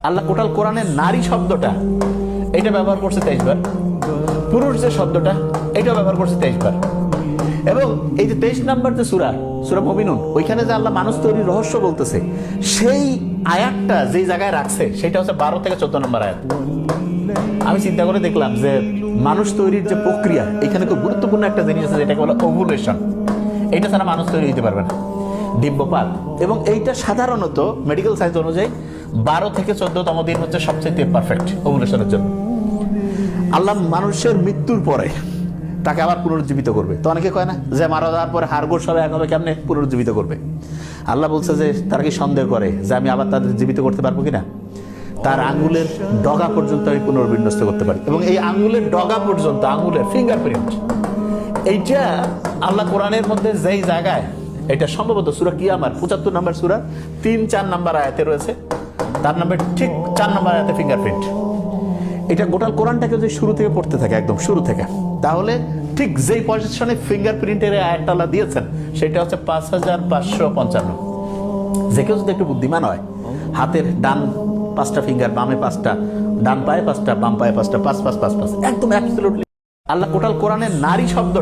আল্লাহ total কোরআনে নারী শব্দটা এটা ব্যবহার করছে 23 বার, পুরুষ যে শব্দটা এটা ব্যবহার করছে 23 বার। এবং এই যে 23 নম্বর যে সূরা মুমিনুন, ওইখানে যে আল্লাহ মানুষ তৈরির রহস্য বলতেছে, সেই আয়াতটা যেই জায়গায় রাখছে সেটা হচ্ছে 12 থেকে 14 নম্বর আয়াত। আমি চিন্তা করে দেখলাম যে মানুষ তৈরির যে প্রক্রিয়া, এখানে খুব গুরুত্বপূর্ণ একটা জিনিস আছে যেটাকে বলে ওভুলেশন। এইটা ছাড়া মানুষ তৈরি হতে পারবে না, ডিম্বপাত। এবং এইটা সাধারণত মেডিকেল সায়েন্স অনুযায়ী 12 থেকে 14তম দিন হচ্ছে সবচেয়ে পারফেক্ট ওভুলেশনের জন্য। আল্লাহ মানুষের মৃত্যুর পরে তাকে আবার পুনরুজ্জীবিত করবে। তো অনেকে কয় না যে মারা যাওয়ার পরে হাড়গোড় সবাই এক হবে, কেমনে পুনরুজ্জীবিত করবে? আল্লাহ বলছে যে তারা কি সন্দেহ করে যে আমি আবার তাদের জীবিত করতে পারবো কিনা? তার আঙ্গুলের ডগা পর্যন্ত আমি পুনর্বিন্যস্ত করতে পারি। এবং এই আঙ্গুলের ডগা পর্যন্ত, আঙ্গুলের ফিঙ্গারপ্রিন্ট, এইটা আল্লাহ কোরআনের মধ্যে যেই জায়গায়, এটা সম্ভবত সূরা কিয়ামার 75 নম্বর সূরা 3-4 নম্বর আয়াতে রয়েছে, তার নাম্বার ঠিক 4 নম্বর আয়াতে ফিঙ্গারপ্রিন্ট। এটা গোটাল কোরআনটাকে যদি শুরু থেকে পড়তে থাকে, একদম শুরু থেকে, তাহলে ঠিক যেই পজিশনে ফিঙ্গারপ্রিন্টের আয়াতটা আল্লাহ দিয়েছেন সেটা হচ্ছে 5555। যে কেউ যদি একটু বুদ্ধিমান হয়, হাতের ডান 5টা ফিঙ্গার, বামে 5টা, ডান পায়ে 5টা, বাম পায়ে 5টা, 5 5 5 5, একদম অ্যাবসলিউটলি। আল্লাহ টোটাল কোরআনের নারী শব্দ